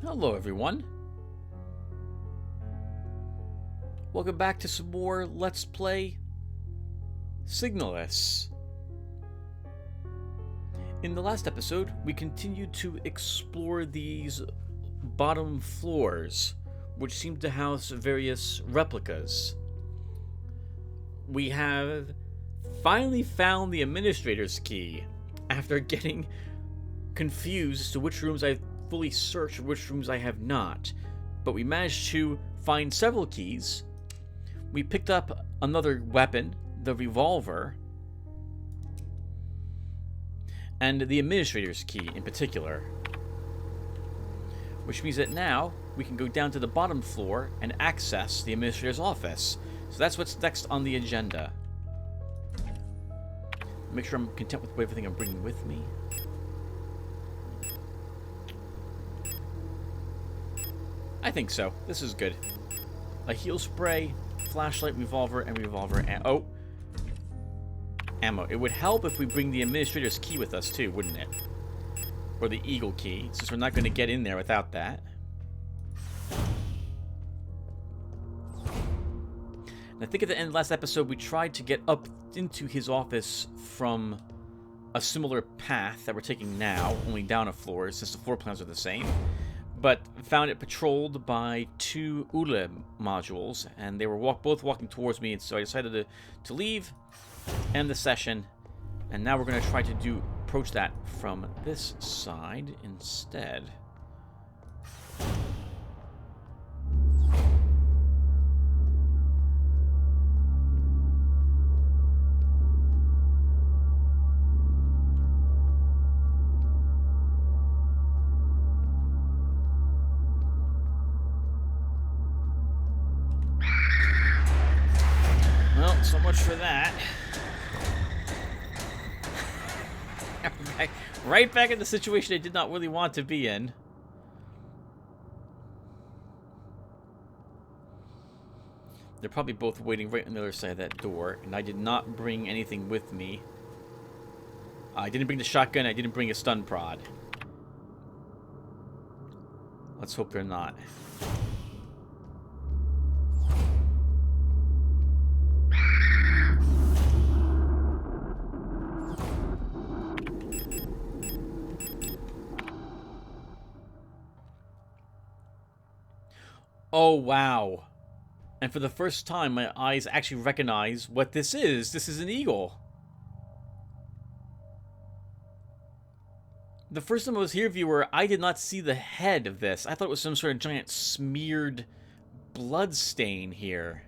Hello everyone. Welcome back to some more Let's Play Signalis. In the last episode, we continued to explore these bottom floors, which seem to house various replicas. We have finally found the administrator's key, after getting confused as to which rooms I've fully searched and which rooms I have not. But we managed to find several keys. We picked up another weapon, the revolver, and the administrator's key in particular. Which means that now we can go down to the bottom floor and access the administrator's office. So that's what's next on the agenda. Make sure I'm content with everything I'm bringing with me. I think so. This is good. A heal spray, flashlight, revolver, and revolver ammo. Ammo. It would help if we bring the administrator's key with us too, wouldn't it? Or the eagle key, since we're not going to get in there without that. And I think at the end of the last episode, we tried to get up into his office from a similar path that we're taking now, only down a floor, since the floor plans are the same. But found it patrolled by two ULE modules, and they were both walking towards me, and so I decided to leave, end the session, and now we're going to try to approach that from this side instead. Well, so much for that. Right back in the situation I did not really want to be in. They're probably both waiting right on the other side of that door, and I did not bring anything with me. I didn't bring the shotgun, I didn't bring a stun prod. Let's hope they're not. Oh, wow. And for the first time, my eyes actually recognize what this is. This is an eagle. The first time I was here, viewer, I did not see the head of this. I thought it was some sort of giant smeared blood stain here.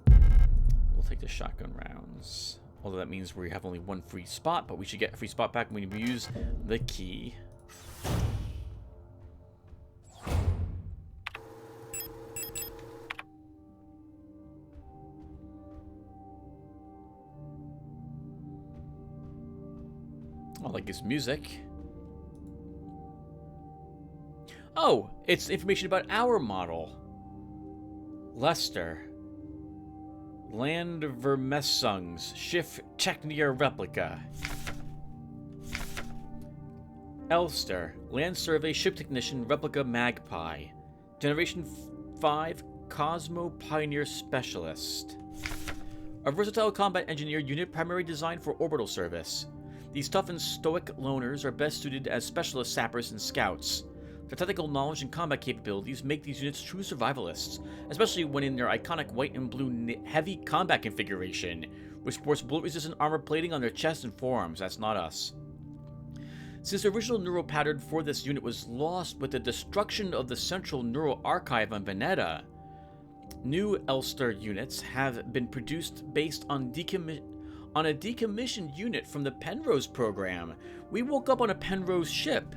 We'll take the shotgun rounds. Although that means we have only one free spot, but we should get a free spot back when we use the key. I like his music. Oh, it's information about our model. Elster. Land Vermessungs. Schiff Technia Replika. Elster. Land Survey Ship Technician Replica Magpie. Generation 5 Cosmo Pioneer Specialist. A versatile combat engineer unit primarily designed for orbital service. These tough and stoic loners are best suited as specialist sappers and scouts. Their technical knowledge and combat capabilities make these units true survivalists, especially when in their iconic white and blue heavy combat configuration, which sports bullet-resistant armor plating on their chests and forearms. That's not us. Since the original neural pattern for this unit was lost with the destruction of the central neural archive on Veneta, new Elster units have been produced based on a decommissioned unit from the Penrose program. We woke up on a Penrose ship.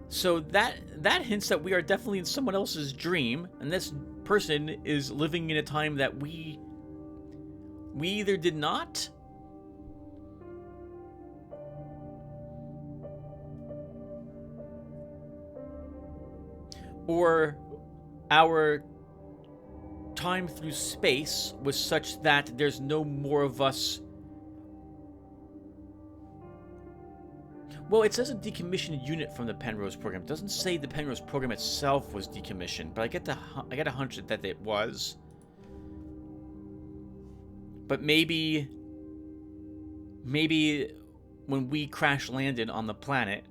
So that hints that we are definitely in someone else's dream, and this person is living in a time that we either did not, or our time through space was such that there's no more of us Well, it says a decommissioned unit from the Penrose program. It doesn't say the Penrose program itself was decommissioned, but I get a hunch that it was. But maybe when we crash landed on the planet,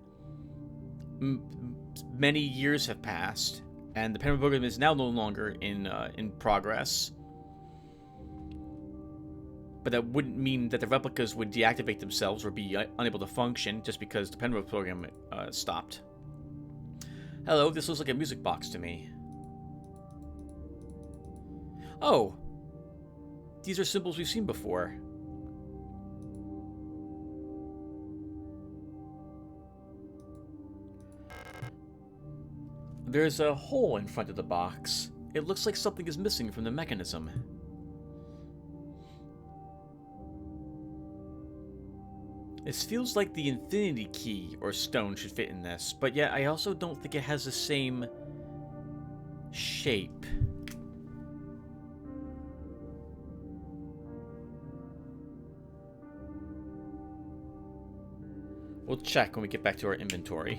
many years have passed, and the Penrose program is now no longer in progress. But that wouldn't mean that the replicas would deactivate themselves or be unable to function just because the Penrose program stopped. Hello, this looks like a music box to me. Oh! These are symbols we've seen before. There's a hole in front of the box. It looks like something is missing from the mechanism. This feels like the infinity key or stone should fit in this, but yet I also don't think it has the same shape. We'll check when we get back to our inventory.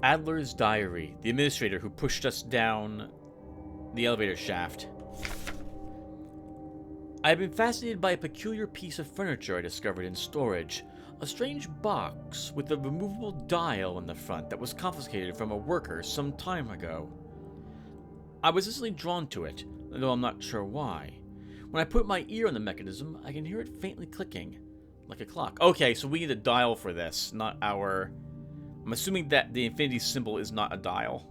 Adler's diary, the administrator who pushed us down the elevator shaft. I have been fascinated by a peculiar piece of furniture I discovered in storage. A strange box with a removable dial in the front that was confiscated from a worker some time ago. I was instantly drawn to it, though I'm not sure why. When I put my ear on the mechanism, I can hear it faintly clicking, like a clock. Okay, so we need a dial for this, not our... I'm assuming that the infinity symbol is not a dial.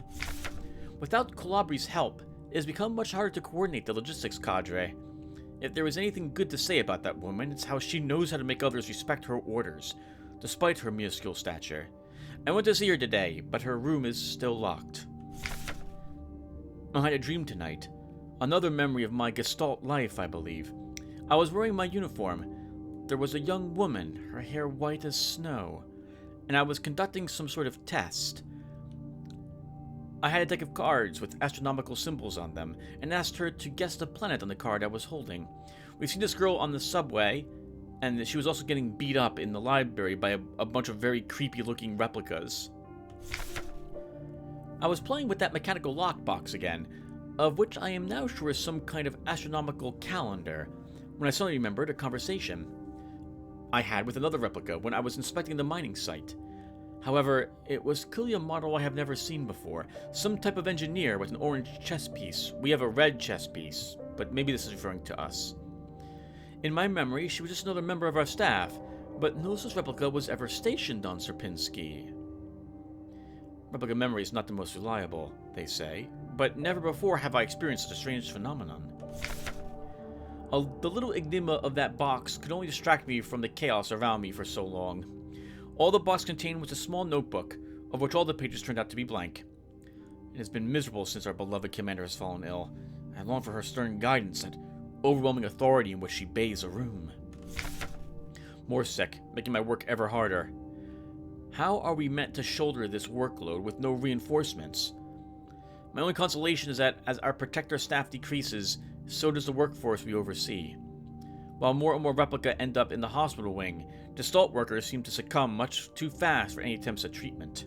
Without Calabri's help, it has become much harder to coordinate the logistics cadre. If there is anything good to say about that woman, it's how she knows how to make others respect her orders, despite her minuscule stature. I went to see her today, but her room is still locked. I had a dream tonight. Another memory of my Gestalt life, I believe. I was wearing my uniform. There was a young woman, her hair white as snow, and I was conducting some sort of test. I had a deck of cards with astronomical symbols on them, and asked her to guess the planet on the card I was holding. We've seen this girl on the subway, and she was also getting beat up in the library by a bunch of very creepy-looking replicas. I was playing with that mechanical lockbox again, of which I am now sure is some kind of astronomical calendar, when I suddenly remembered a conversation I had with another replica when I was inspecting the mining site. However, it was clearly a model I have never seen before. Some type of engineer with an orange chess piece. We have a red chess piece, but maybe this is referring to us. In my memory, she was just another member of our staff, but no such replica was ever stationed on Sierpinski. Replica memory is not the most reliable, they say, but never before have I experienced such a strange phenomenon. The little enigma of that box could only distract me from the chaos around me for so long. All the box contained was a small notebook, of which all the pages turned out to be blank. It has been miserable since our beloved commander has fallen ill. I long for her stern guidance and overwhelming authority in which she bathes a room. More sick, making my work ever harder. How are we meant to shoulder this workload with no reinforcements? My only consolation is that as our protector staff decreases, so does the workforce we oversee. While more and more replica end up in the hospital wing, Gestalt workers seem to succumb much too fast for any attempts at treatment.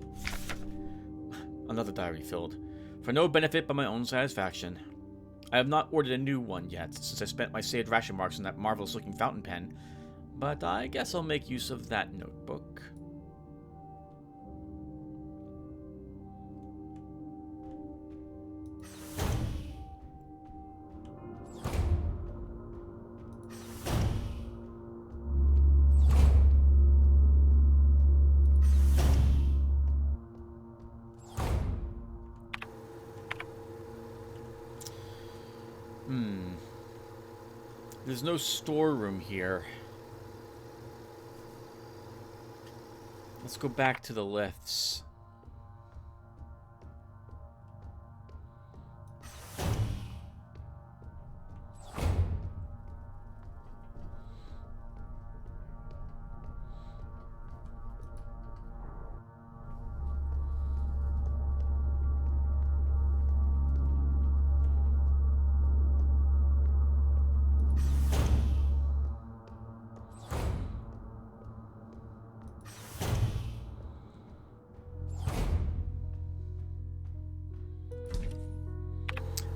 Another diary filled, for no benefit but my own satisfaction. I have not ordered a new one yet, since I spent my saved ration marks on that marvelous-looking fountain pen, but I guess I'll make use of that notebook. There's no storeroom here. Let's go back to the lifts.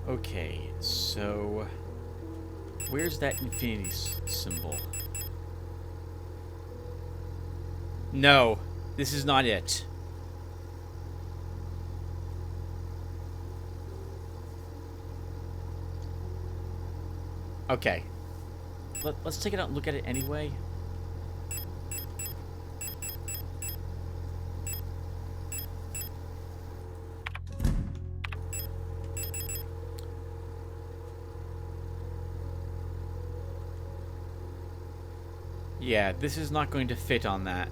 Okay, so where's that infinity symbol? No, this is not it. Okay. Let's take it out and look at it anyway. Yeah, this is not going to fit on that.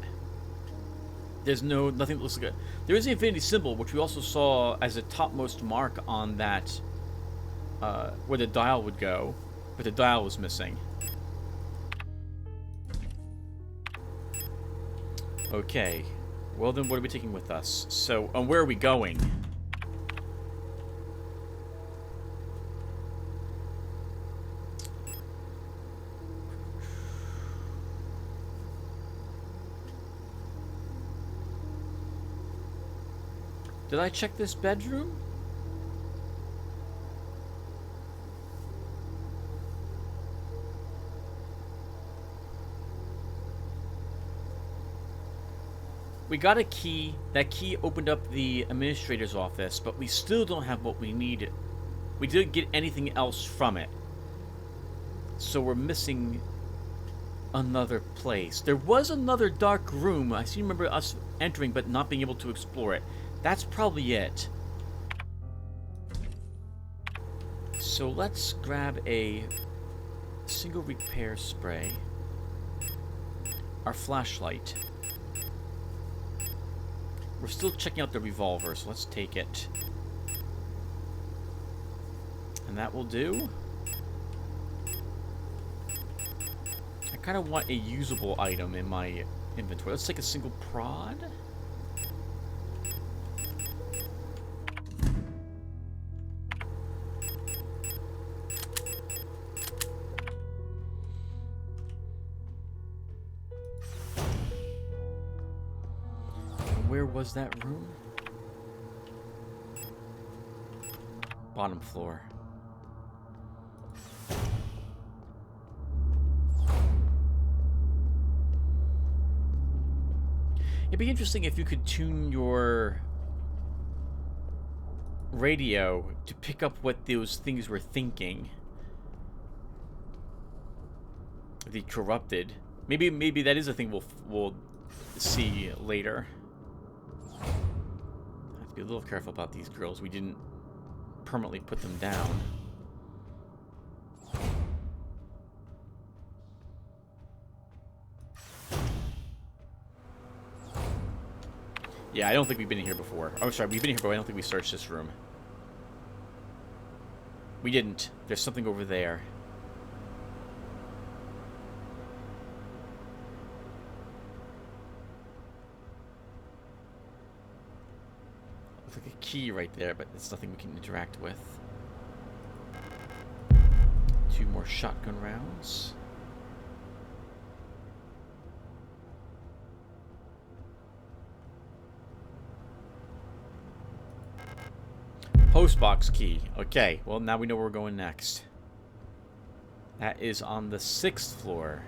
There's nothing that looks like it. There is the infinity symbol, which we also saw as a topmost mark on that, where the dial would go, but the dial was missing. Okay, well then what are we taking with us? So, where are we going? Did I check this bedroom? We got a key. That key opened up the administrator's office, but we still don't have what we needed. We didn't get anything else from it. So we're missing another place. There was another dark room. I seem to remember us entering but not being able to explore it. That's probably it. So let's grab a single repair spray. Our flashlight. We're still checking out the revolver, so let's take it. And that will do. I kind of want a usable item in my inventory. Let's take a single prod. Where was that room? Bottom floor. It'd be interesting if you could tune your radio to pick up what those things were thinking. The corrupted. Maybe that is a thing we'll see later. Have to be a little careful about these girls. We didn't permanently put them down. Yeah, I don't think we've been in here before. Oh, sorry, we've been here, but I don't think we searched this room. We didn't. There's something over there. Looks like a key right there, but it's nothing we can interact with. 2 more shotgun rounds. Postbox key. Okay, well now we know where we're going next. That is on the 6th floor.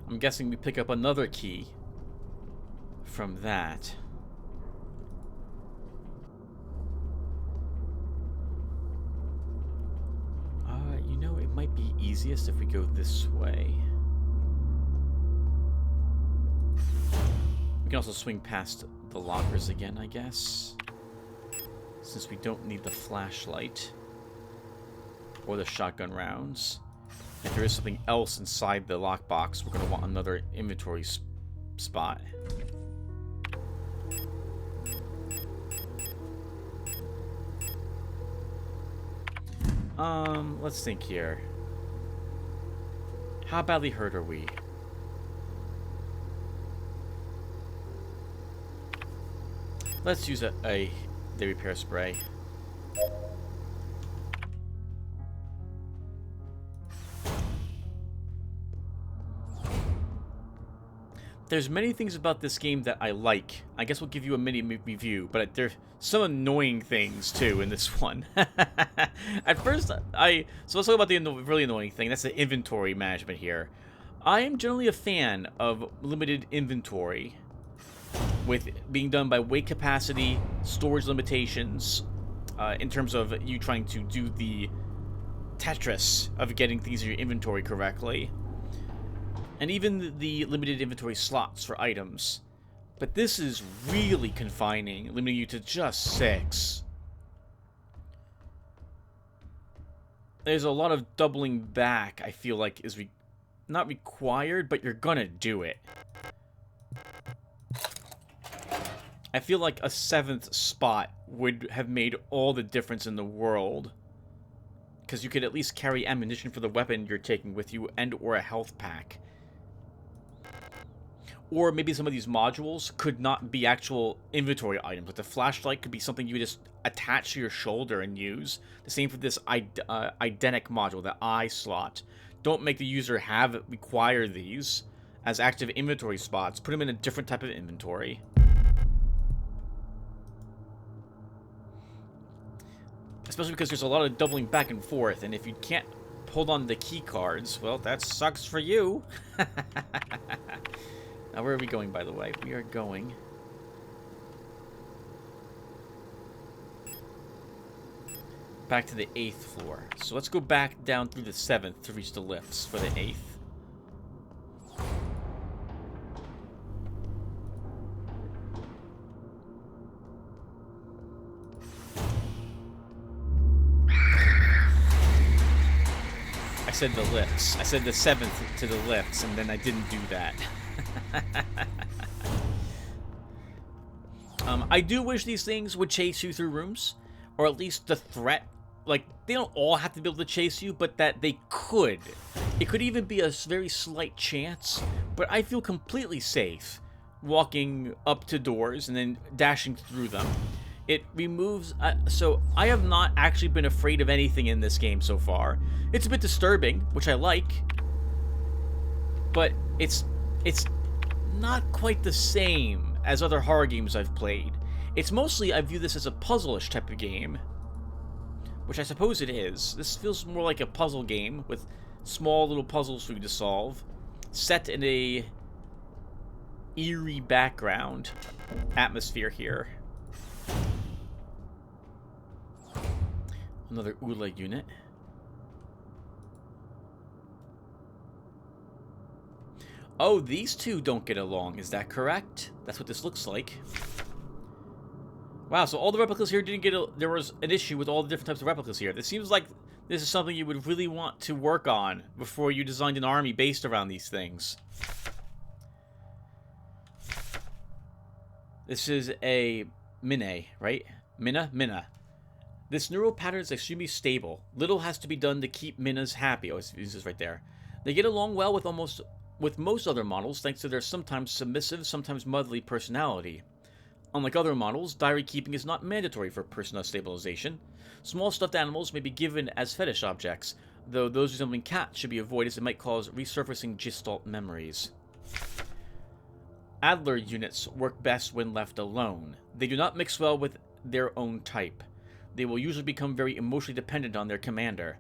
I'm guessing we pick up another key from that. You know, it might be easiest if we go this way. We can also swing past the lockers again, I guess. Since we don't need the flashlight or the shotgun rounds. If there is something else inside the lockbox, we're going to want another inventory spot. Let's think here. How badly hurt are we? Let's use the repair spray. There's many things about this game that I like. I guess we'll give you a mini review, but there's some annoying things too in this one. At first, so let's talk about the really annoying thing. That's the inventory management here. I am generally a fan of limited inventory, with being done by weight capacity, storage limitations, in terms of you trying to do the Tetris of getting things in your inventory correctly. And even the limited inventory slots for items. But this is really confining, limiting you to just 6. There's a lot of doubling back, I feel like, is not required, but you're gonna do it. I feel like a 7th spot would have made all the difference in the world. Because you could at least carry ammunition for the weapon you're taking with you and or a health pack. Or maybe some of these modules could not be actual inventory items. Like the flashlight could be something you just attach to your shoulder and use. The same for this identic module, the eye slot. Don't make the user require these as active inventory spots. Put them in a different type of inventory. Especially because there's a lot of doubling back and forth, and if you can't hold on to the key cards, well, that sucks for you. Now, where are we going, by the way? We are going... back to the 8th floor. So let's go back down through the 7th to reach the lifts for the 8th. I said the lifts. I said the 7th to the lifts, and then I didn't do that. I do wish these things would chase you through rooms, or at least the threat. Like, they don't all have to be able to chase you, but that they could. It could even be a very slight chance, but I feel completely safe walking up to doors and then dashing through them. It removes... so, I have not actually been afraid of anything in this game so far. It's a bit disturbing, which I like, but it's not quite the same as other horror games I've played. It's mostly, I view this as a puzzle-ish type of game, which I suppose it is. This feels more like a puzzle game with small little puzzles for you to solve, set in a eerie background atmosphere here. Another ULA unit. Oh, these two don't get along. Is that correct? That's what this looks like. Wow, so all the replicas here didn't get there was an issue with all the different types of replicas here. This seems like this is something you would really want to work on before you designed an army based around these things. This is a Mine, right? Mina. This neural pattern is extremely stable. Little has to be done to keep Minas happy. Oh, this is right there. They get along well with most other models thanks to their sometimes submissive, sometimes motherly personality. Unlike other models, diary keeping is not mandatory for persona stabilization. Small stuffed animals may be given as fetish objects, though those resembling cats should be avoided as it might cause resurfacing gestalt memories. Adler units work best when left alone. They do not mix well with their own type. They will usually become very emotionally dependent on their commander.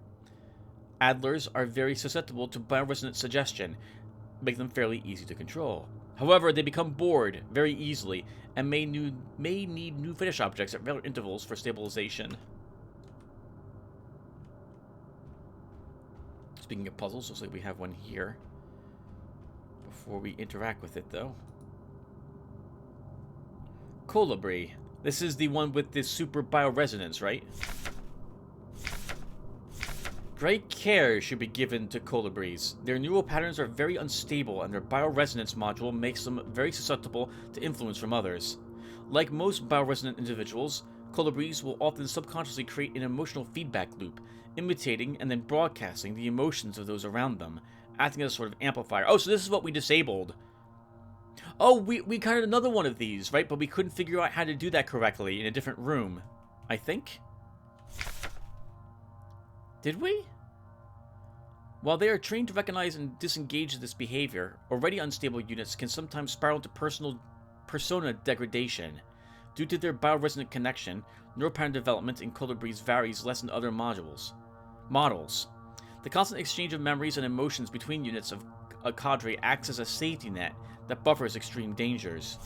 Adlers are very susceptible to bioresonant suggestion, making them fairly easy to control. However, they become bored very easily and may need new fetish objects at regular intervals for stabilization. Speaking of puzzles, looks like we have one here. Before we interact with it, though. Colibri. This is the one with this super bioresonance, right? Great care should be given to colibris. Their neural patterns are very unstable, and their bioresonance module makes them very susceptible to influence from others. Like most bioresonant individuals, colibris will often subconsciously create an emotional feedback loop, imitating and then broadcasting the emotions of those around them, acting as a sort of amplifier. Oh, so this is what we disabled. Oh, we got another one of these, right? But we couldn't figure out how to do that correctly in a different room. I think? Did we? While they are trained to recognize and disengage this behavior, already unstable units can sometimes spiral into persona degradation. Due to their bioresonant connection, neural pattern development in Colibri's varies less than other models. The constant exchange of memories and emotions between units of a cadre acts as a safety net that buffers extreme dangers.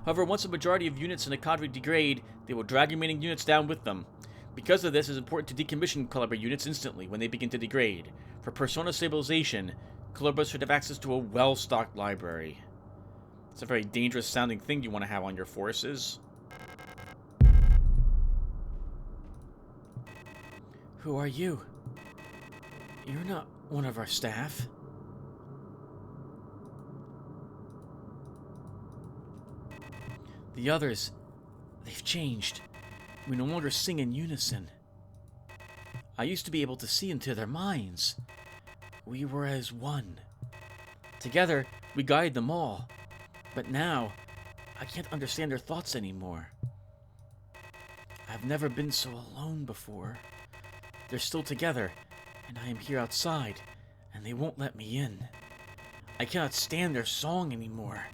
However, once a majority of units in a cadre degrade, they will drag remaining units down with them. Because of this, it is important to decommission Colibri units instantly when they begin to degrade. For persona stabilization, Colibris should have access to a well-stocked library. It's a very dangerous sounding thing you want to have on your forces. Who are you? You're not one of our staff. The others, they've changed. We no longer sing in unison. I used to be able to see into their minds. We were as one. Together, we guided them all. But now, I can't understand their thoughts anymore. I've never been so alone before. They're still together, and I am here outside, and they won't let me in. I cannot stand their song anymore.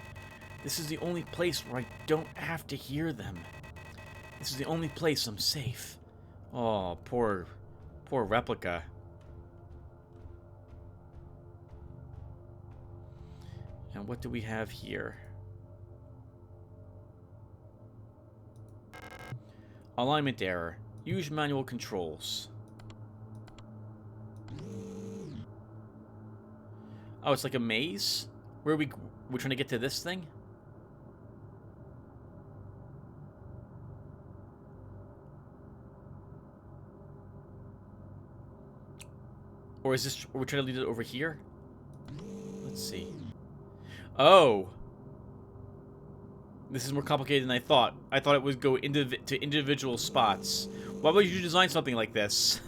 This is the only place where I don't have to hear them. This is the only place I'm safe. Oh, poor Replika. And what do we have here? Alignment error. Use manual controls. Oh, it's like a maze? Where we're trying to get to this thing? Or is this, we're trying to lead it over here? Let's see. Oh! This is more complicated than I thought. I thought it would go to individual spots. Why would you design something like this?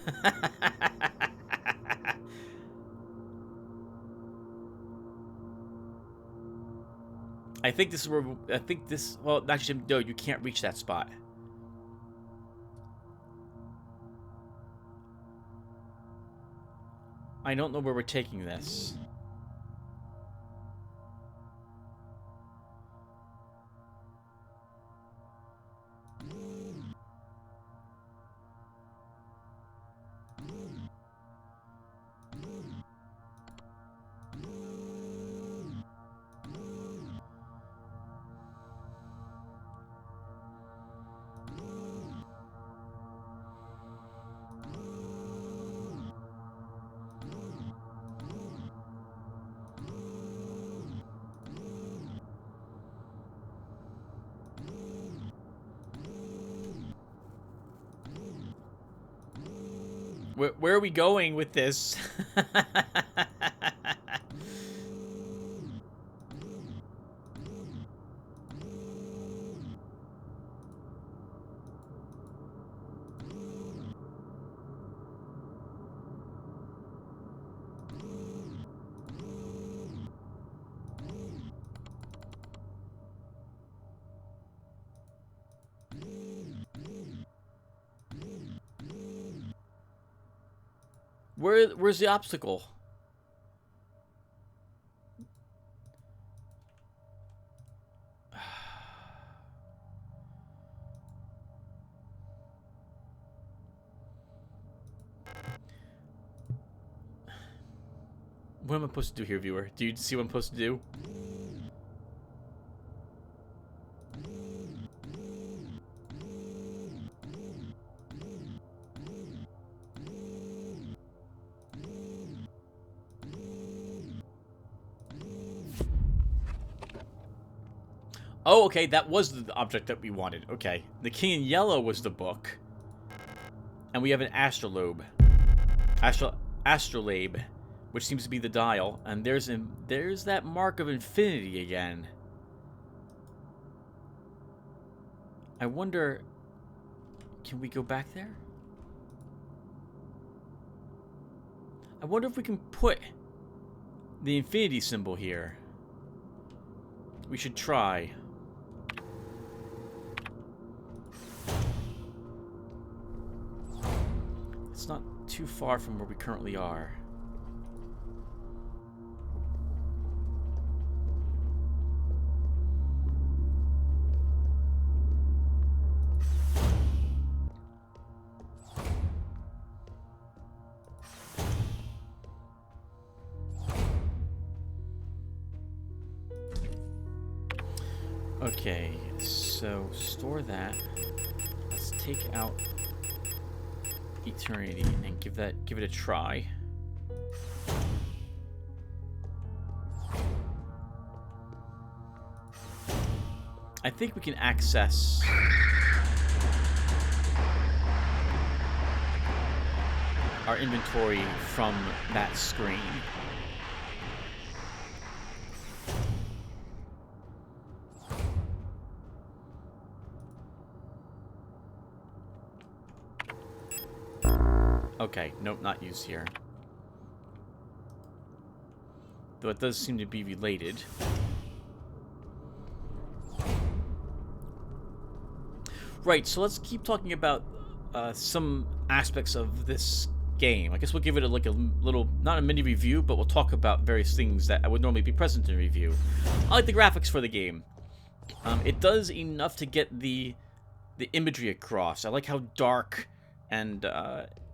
I think this is where, well, actually, no, you can't reach that spot. I don't know where we're taking this. Where are we going with this? Where's the obstacle? What am I supposed to do here, viewer? Do you see what I'm supposed to do? Oh, okay, that was the object that we wanted. Okay. The King in Yellow was the book. And we have an astrolabe. Astrolabe, which seems to be the dial. And there's that mark of infinity again. I wonder, can we go back there? I wonder if we can put the infinity symbol here. we should try. It's not too far from where we currently are. Okay, so store that. Let's take out Eternity and give it a try. I think we can access our inventory from that screen. Okay, nope, not used here. Though it does seem to be related. Right, so let's keep talking about some aspects of this game. I guess we'll give it a little, not a mini review, but we'll talk about various things that would normally be present in a review. I like the graphics for the game. It does enough to get the imagery across. I like how dark and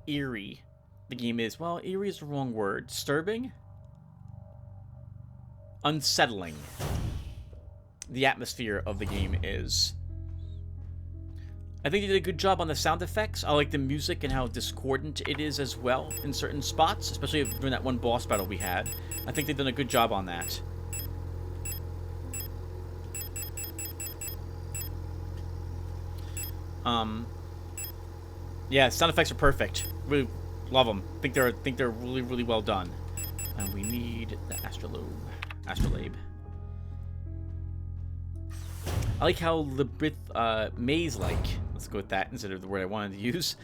eerie the game is. Well, eerie is the wrong word. Disturbing? Unsettling. The atmosphere of the game is. I think they did a good job on the sound effects. I like the music and how discordant it is as well in certain spots, especially during that one boss battle we had. I think they've done a good job on that. Yeah, sound effects are perfect. Really love them. Think they're really, really well done. And we need the astrolabe. I like how labyrinth, maze-like. Let's go with that instead of the word I wanted to use.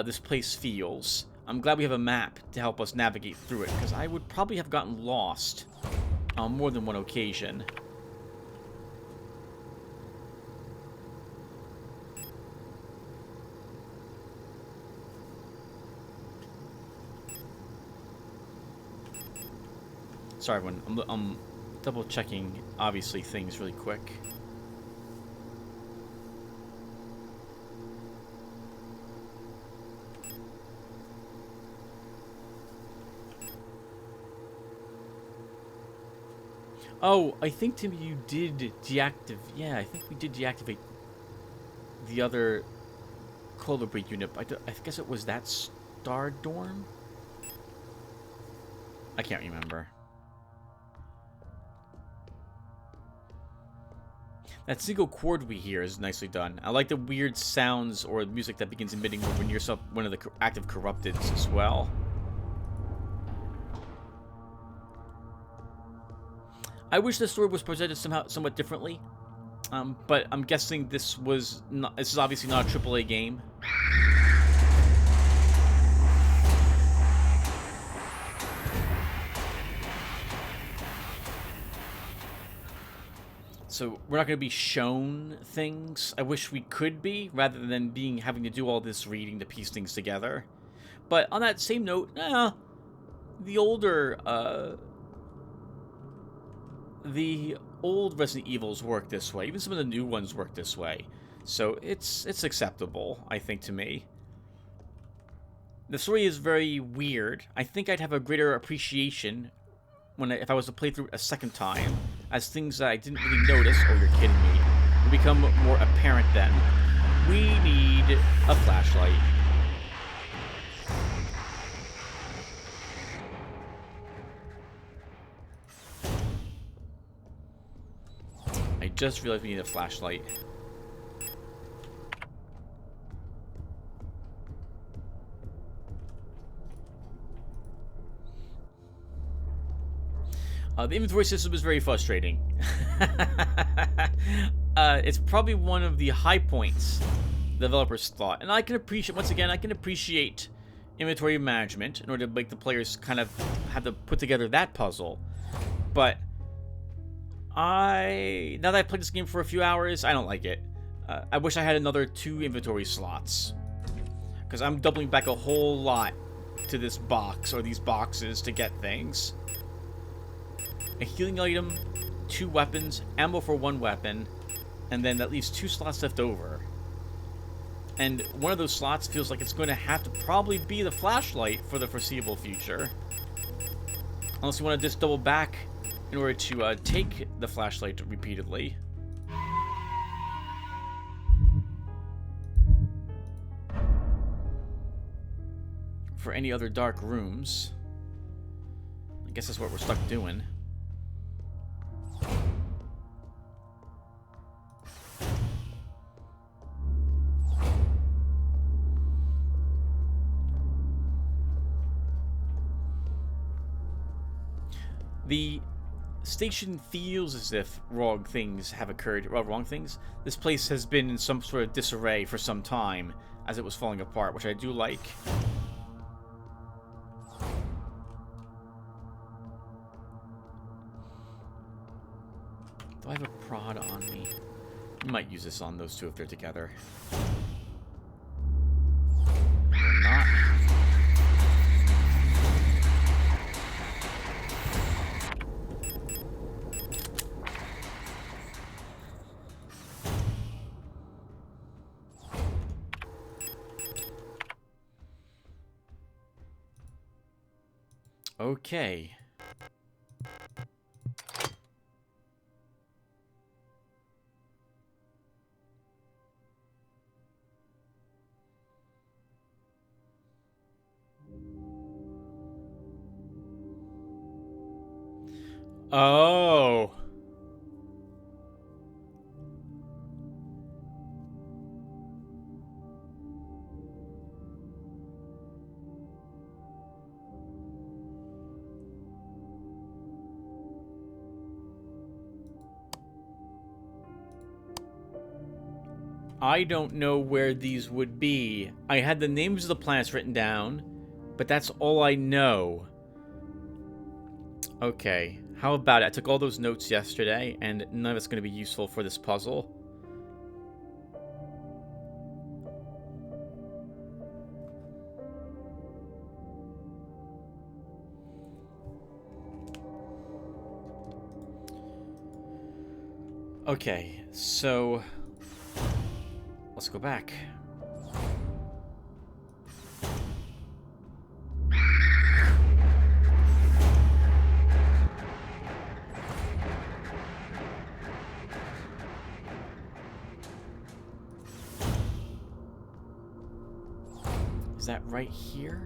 This place feels. I'm glad we have a map to help us navigate through it, because I would probably have gotten lost on more than one occasion. Sorry, everyone. I'm double-checking, obviously, things really quick. Oh, I think, Tim, you did deactivate... Yeah, I think we did deactivate the other Colibri unit. I guess it was that Star Dorm? I can't remember. That single chord we hear is nicely done. I like the weird sounds or music that begins emitting when you're one of the active corrupteds as well. I wish the story was presented somewhat differently, but I'm guessing this is obviously not a AAA game. So we're not going to be shown things. I wish we could be, rather than having to do all this reading to piece things together. But on that same note, the old Resident Evils work this way. Even some of the new ones work this way. So it's acceptable, I think, to me. The story is very weird. I think I'd have a greater appreciation if I was to play through a second time, as things that I didn't really notice, oh, you're kidding me, will become more apparent then. We need a flashlight. I just realized we need a flashlight. The inventory system is very frustrating. It's probably one of the high points the developers thought. And I can appreciate, once again, inventory management in order to make the players kind of have to put together that puzzle. But Now that I played this game for a few hours, I don't like it. I wish I had another 2 inventory slots. Because I'm doubling back a whole lot to this box, or these boxes, to get things. A healing item, 2 weapons, ammo for 1 weapon, and then that leaves 2 slots left over. And one of those slots feels like it's going to have to probably be the flashlight for the foreseeable future. Unless you want to just double back in order to take the flashlight repeatedly. For any other dark rooms. I guess that's what we're stuck doing. The station feels as if wrong things have occurred. Well, wrong things? This place has been in some sort of disarray for some time as it was falling apart, which I do like. Do I have a prod on me? I might use this on those two if they're together. They're not. Okay. Oh. I don't know where these would be. I had the names of the planets written down, but that's all I know. Okay, how about it? I took all those notes yesterday, and none of it's going to be useful for this puzzle. Okay, so let's go back. Is that right here?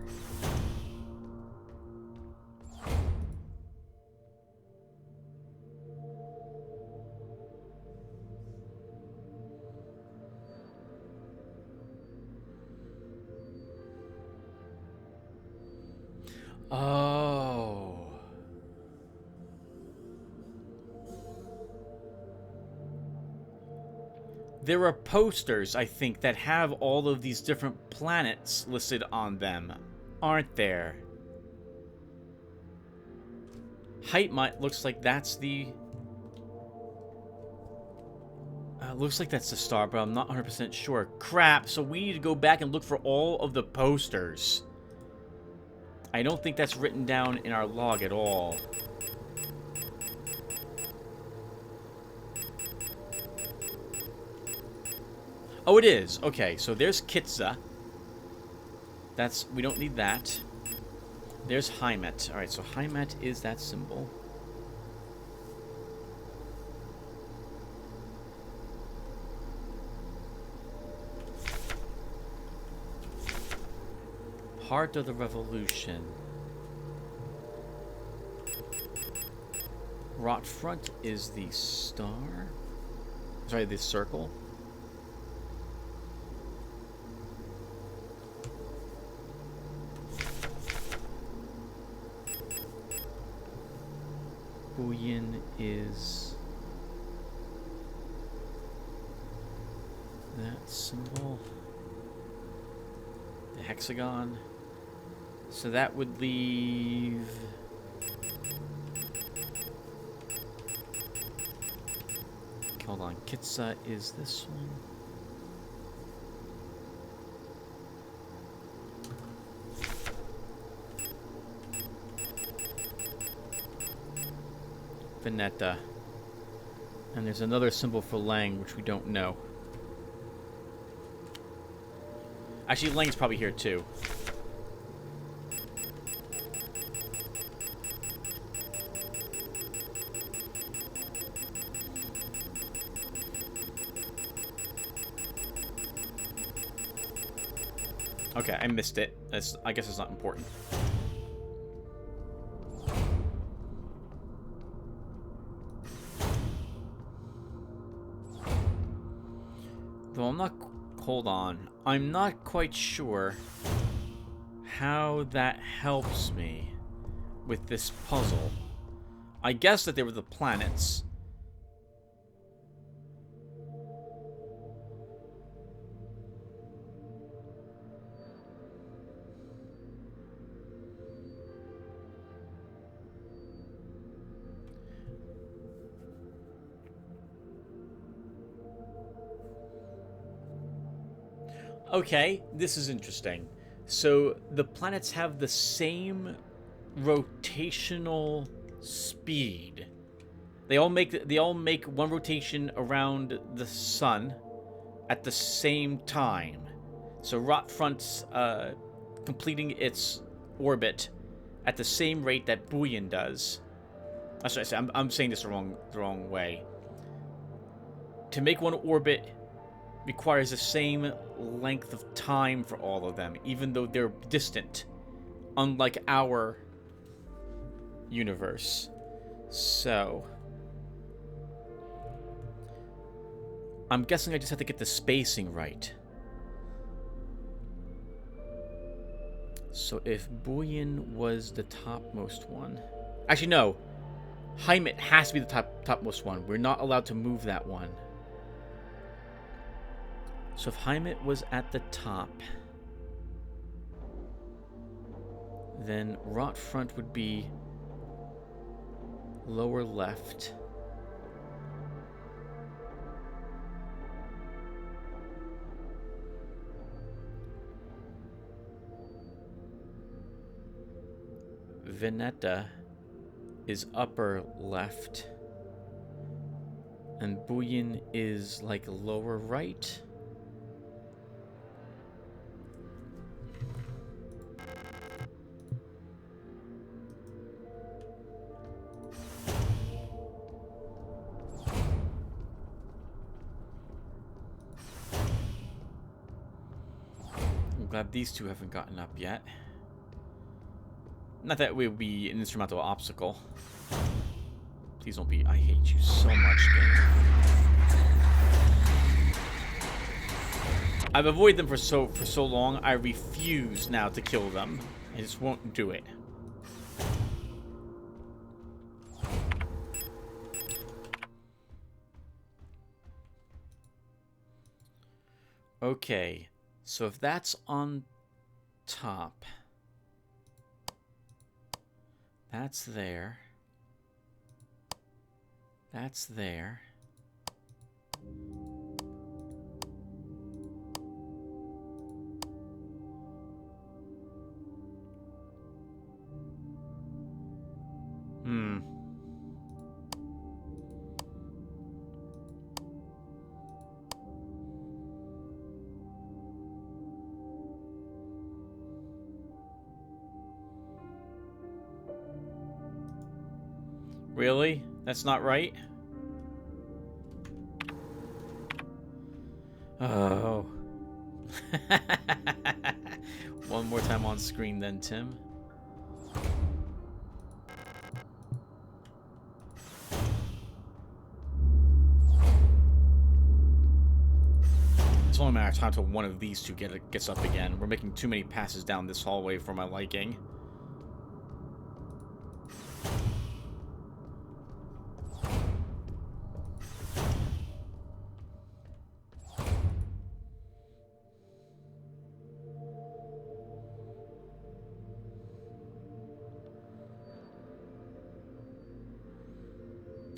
Oh. There are posters, I think, that have all of these different planets listed on them, aren't there? Height looks like that's the... looks like that's the star, but I'm not 100% sure. Crap, so we need to go back and look for all of the posters. I don't think that's written down in our log at all. Oh, it is. Okay, so there's Kitza. We don't need that. There's Heimat. Alright, so Heimat is that symbol. Heart of the Revolution. Rot front is the star. Sorry, the circle. Boolean is that symbol. The hexagon. So that would leave Hold on. Kitsa is this one. Veneta. And there's another symbol for Lang, which we don't know. Actually, Lang's probably here too. Okay, I missed it. I guess it's not important. Though I'm not... Hold on. I'm not quite sure how that helps me with this puzzle. I guess that they were the planets. Okay, this is interesting. So the planets have the same rotational speed. They all make one rotation around the sun at the same time. So Rotfront's completing its orbit at the same rate that Booyan does. That's what I say. I'm saying this the wrong way. To make one orbit requires the same length of time for all of them, even though they're distant, unlike our universe. So I'm guessing I just have to get the spacing right. So if Booyan was the topmost one... Actually, no. Heimet has to be the topmost one. We're not allowed to move that one. So if Heimet was at the top, then Rotfront would be lower left. Veneta is upper left. And Booyan is like lower right. I'm glad these two haven't gotten up yet. Not that it would be an insurmountable obstacle. Please don't be. I hate you so much, game. I've avoided them for so long. I refuse now to kill them. I just won't do it. Okay, so if that's on top, that's there. That's there. Really? That's not right? Oh. One more time on screen then, Tim. It's only a matter of time until one of these two gets up again. We're making too many passes down this hallway for my liking.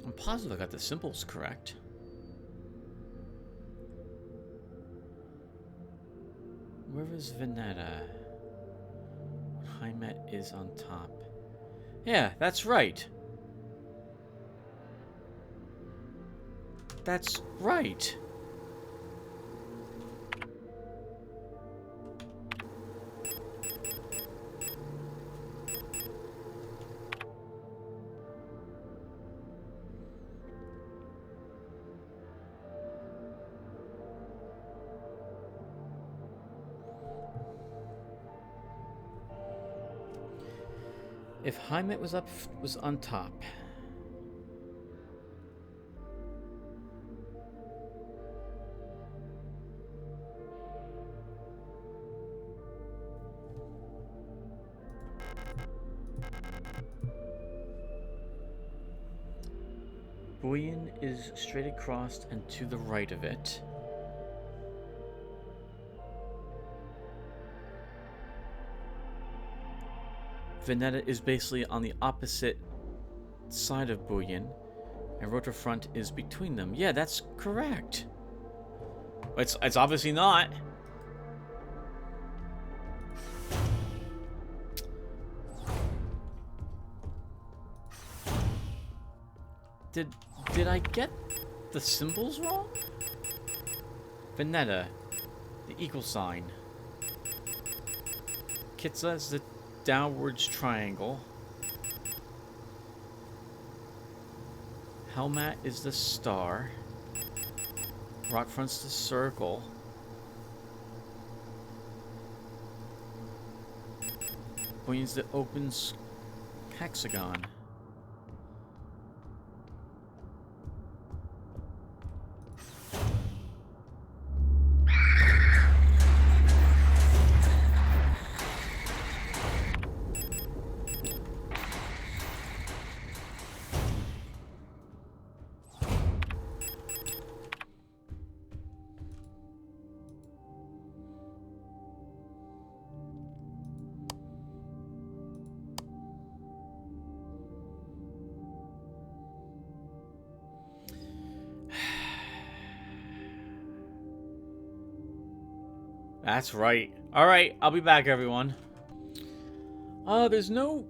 I'm positive I got the symbols correct. where is Veneta? Heimet is on top. Yeah, that's right. That's right. If Heimet was on top. Buoyan is straight across and to the right of it. Veneta is basically on the opposite side of Buoyan, and Rotorfront is between them. Yeah, that's correct. It's obviously not. Did I get the symbols wrong? Veneta, the equal sign. Kitza is the downwards triangle. Helmat is the star. Rockfront's the circle. Buoyan's the open hexagon. That's right. Alright, I'll be back, everyone. There's no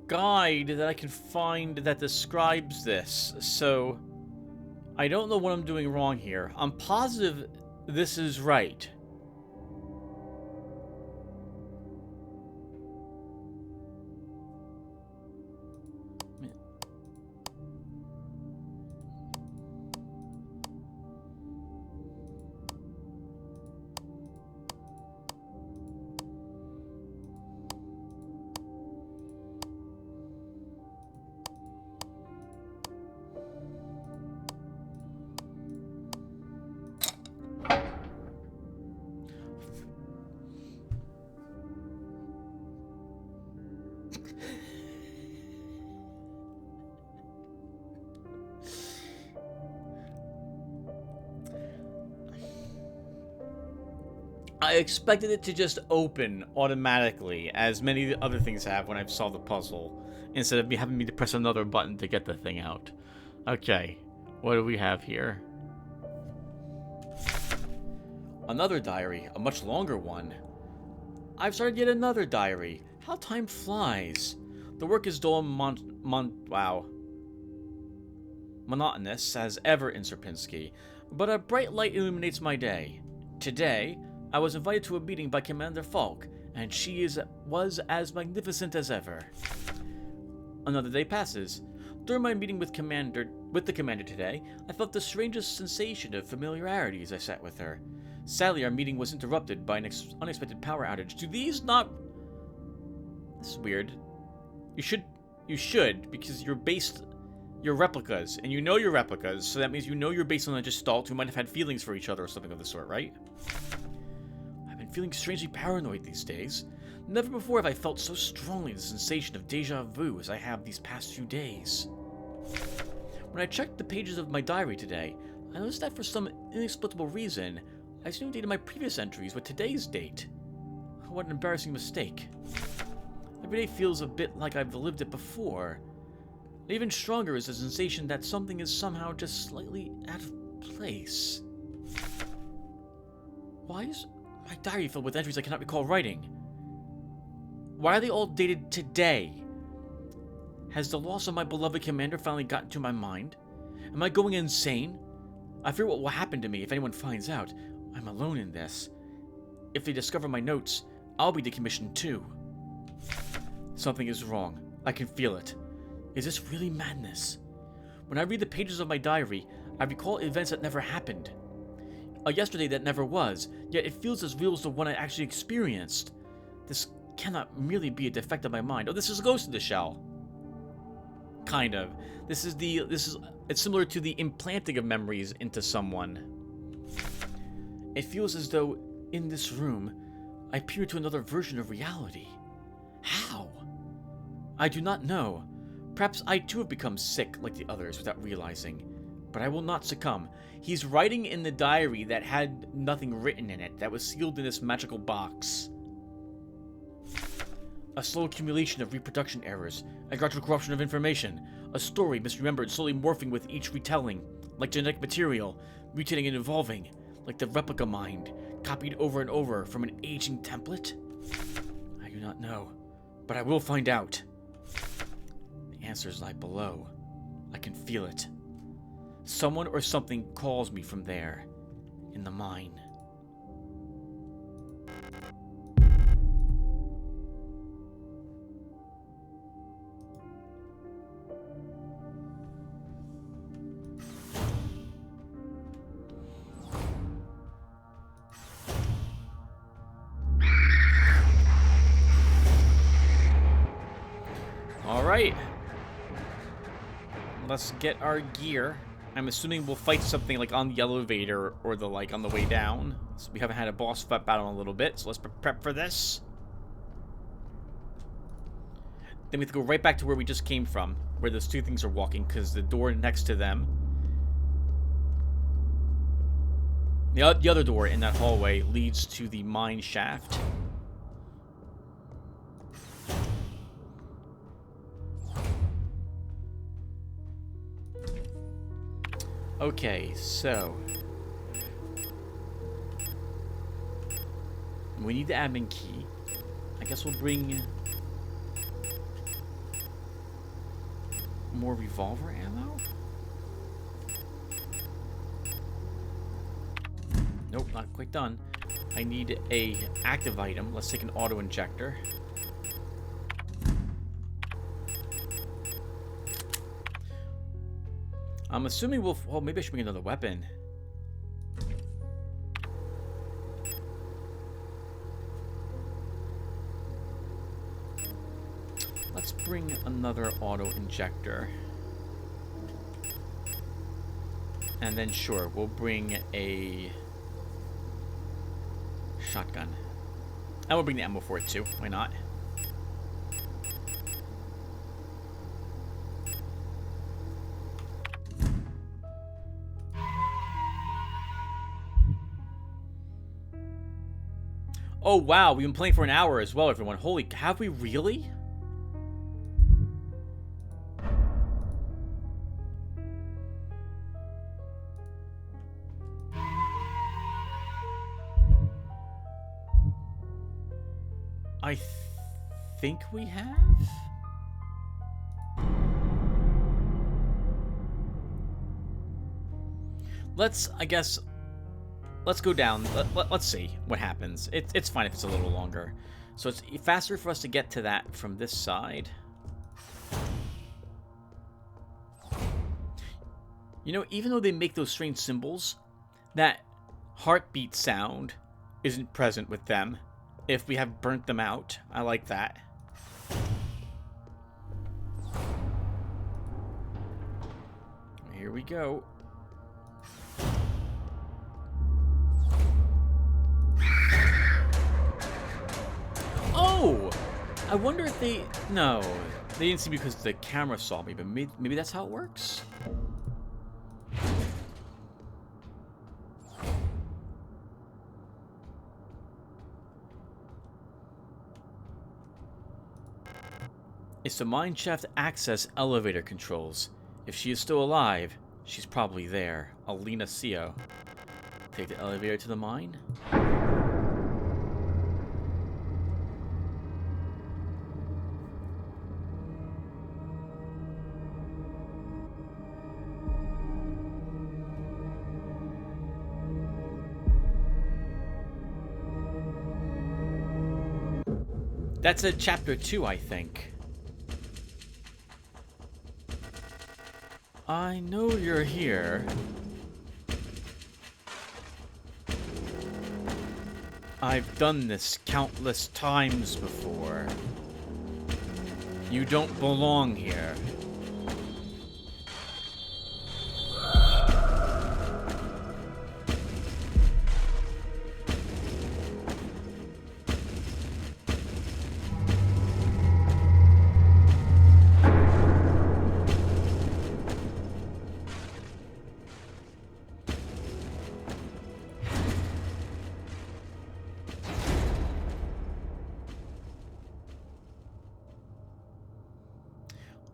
guide that I can find that describes this, so I don't know what I'm doing wrong here. I'm positive this is right. I expected it to just open automatically, as many other things have when I've solved the puzzle, instead of having me to press another button to get the thing out. Okay, what do we have here? Another diary, a much longer one. I've started yet another diary. How time flies. The work is dull and monotonous as ever in Sierpinski, but a bright light illuminates my day. Today, I was invited to a meeting by Commander Falk, and she was as magnificent as ever. Another day passes. During my meeting with the commander today, I felt the strangest sensation of familiarity as I sat with her. Sadly, our meeting was interrupted by an unexpected power outage. Do these not... This is weird. You should, because you're replicas, and you know you're replicas, so that means you know you're based on a gestalt who might have had feelings for each other or something of the sort, right? I've been feeling strangely paranoid these days. Never before have I felt so strongly the sensation of deja vu as I have these past few days. When I checked the pages of my diary today, I noticed that for some inexplicable reason, I soon dated my previous entries with today's date. What an embarrassing mistake. Every day feels a bit like I've lived it before. And even stronger is the sensation that something is somehow just slightly out of place. Why is... My diary filled with entries I cannot recall writing. Why are they all dated today? Has the loss of my beloved commander finally gotten to my mind? Am I going insane? I fear what will happen to me if anyone finds out. I'm alone in this. If they discover my notes, I'll be decommissioned too. Something is wrong. I can feel it. Is this really madness? When I read the pages of my diary, I recall events that never happened. A yesterday that never was, yet it feels as real as the one I actually experienced. This cannot merely be a defect of my mind. Oh, this is a ghost in the shell. Kind of. It's similar to the implanting of memories into someone. It feels as though, in this room, I peer into another version of reality. How? I do not know. Perhaps I too have become sick like the others without realizing. But I will not succumb. He's writing in the diary that had nothing written in it, that was sealed in this magical box. A slow accumulation of reproduction errors, a gradual corruption of information, a story misremembered, slowly morphing with each retelling, like genetic material, mutating and evolving, like the Replika mind, copied over and over from an aging template? I do not know, but I will find out. The answers lie below. I can feel it. Someone or something calls me from there, in the mine. Alright. Let's get our gear. I'm assuming we'll fight something like on the elevator or the on the way down. So we haven't had a boss fight battle in a little bit, so let's prep for this. Then we have to go right back to where we just came from, where those two things are walking, because the door next to them, the other door in that hallway leads to the mine shaft. Okay, so we need the admin key. I guess we'll bring more revolver ammo. Nope, not quite done. I need a active item. Let's take an auto injector. I'm assuming we'll... Well, maybe I should bring another weapon. Let's bring another auto injector. And then, sure, we'll bring a shotgun. And we'll bring the ammo for it, too. Why not? Oh, wow, we've been playing for an hour as well, everyone. Holy, have we really? I think we have? Let's, I guess... Let's go down. Let's see what happens. It's fine if it's a little longer. So it's faster for us to get to that from this side. You know, even though they make those strange symbols, that heartbeat sound isn't present with them if we have burnt them out. I like that. Here we go. Oh! I wonder if they... No. They didn't see me because the camera saw me, but maybe that's how it works? It's the mine shaft access elevator controls. If she is still alive, she's probably there. Alina Sio. Take the elevator to the mine? That's a chapter 2, I think. I know you're here. I've done this countless times before. You don't belong here.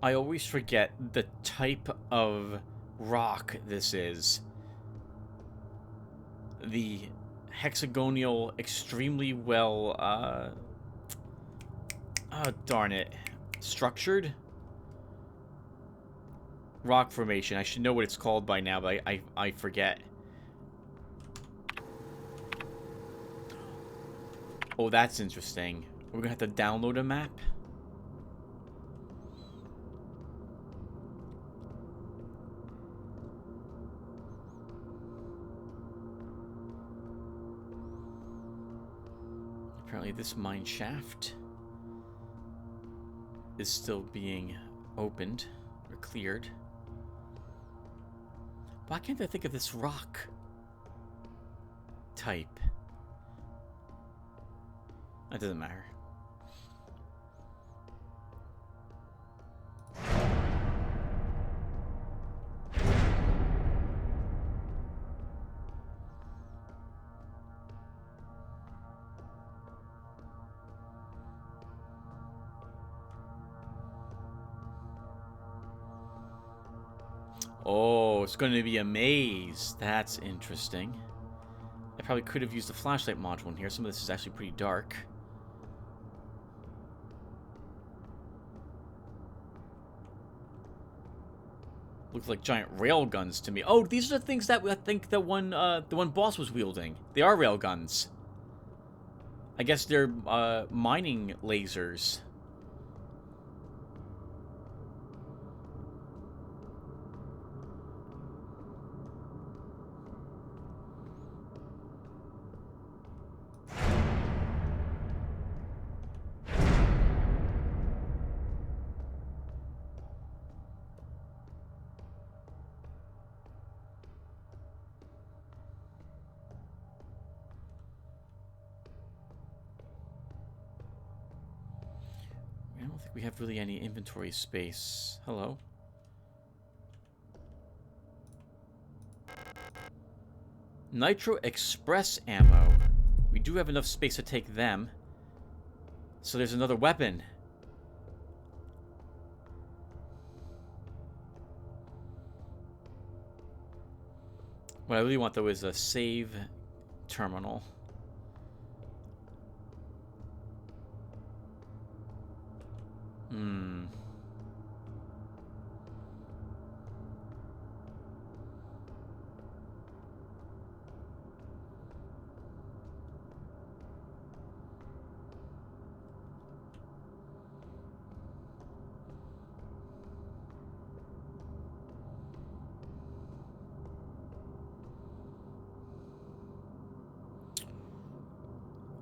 I always forget the type of rock this is. The hexagonal, extremely well, oh, darn it. Structured? Rock formation. I should know what it's called by now, but I forget. Oh, that's interesting. We're gonna have to download a map? Apparently this mine shaft is still being opened or cleared. Why can't I think of this rock type? That doesn't matter. Oh, it's going to be a maze. That's interesting. I probably could have used the flashlight module in here. Some of this is actually pretty dark. Looks like giant rail guns to me. Oh, these are the things that I think the one boss was wielding. They are rail guns. I guess they're mining lasers. I don't think we have really any inventory space. Hello. Nitro Express ammo. We do have enough space to take them. So there's another weapon. What I really want, though, is a save terminal.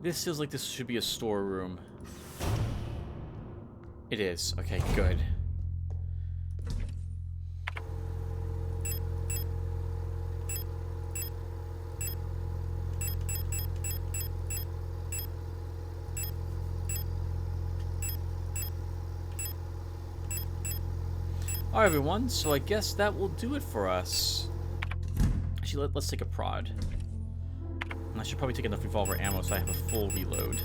This feels like this should be a storeroom. It is. Okay, good. Alright, everyone, so I guess that will do it for us. Actually, let's take a prod. And I should probably take enough revolver ammo so I have a full reload.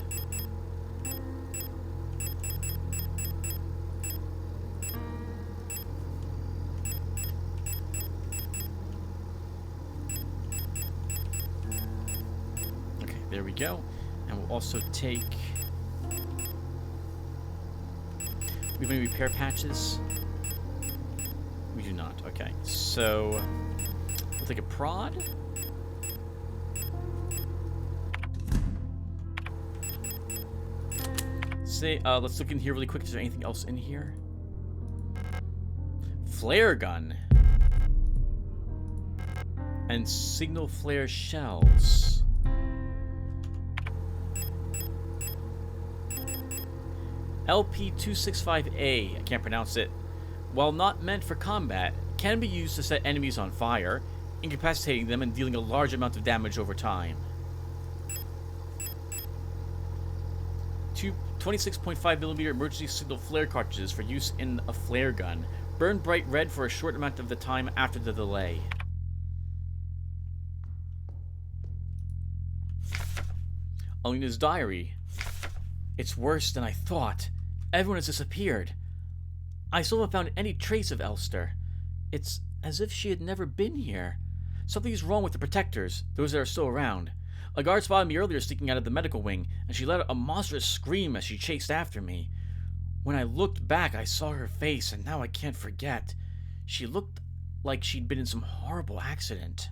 Okay, there we go. And we'll also take... We have any repair patches? We do not. Okay, so we'll take a prod. Let's look in here really quick. Is there anything else in here? Flare gun. And signal flare shells. LP-265A, I can't pronounce it. While not meant for combat, can be used to set enemies on fire, incapacitating them and dealing a large amount of damage over time. 26.5mm emergency signal flare cartridges for use in a flare gun. Burn bright red for a short amount of the time after the delay. Alina's diary. It's worse than I thought. Everyone has disappeared. I still haven't found any trace of Elster. It's as if she had never been here. Something's wrong with the protectors, those that are still around. A guard spotted me earlier sneaking out of the medical wing, and she let out a monstrous scream as she chased after me. When I looked back, I saw her face, and now I can't forget. She looked like she'd been in some horrible accident.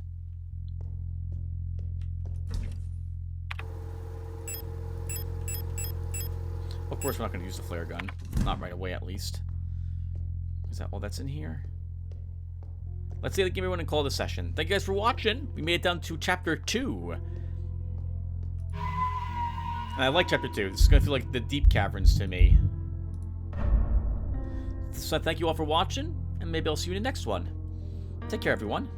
Of course, we're not going to use the flare gun. Not right away, at least. Is that all that's in here? Let's say the game everyone and call this session. Thank you guys for watching. We made it down to Chapter 2. And I like Chapter 2. This is going to feel like the deep caverns to me. So thank you all for watching, and maybe I'll see you in the next one. Take care, everyone.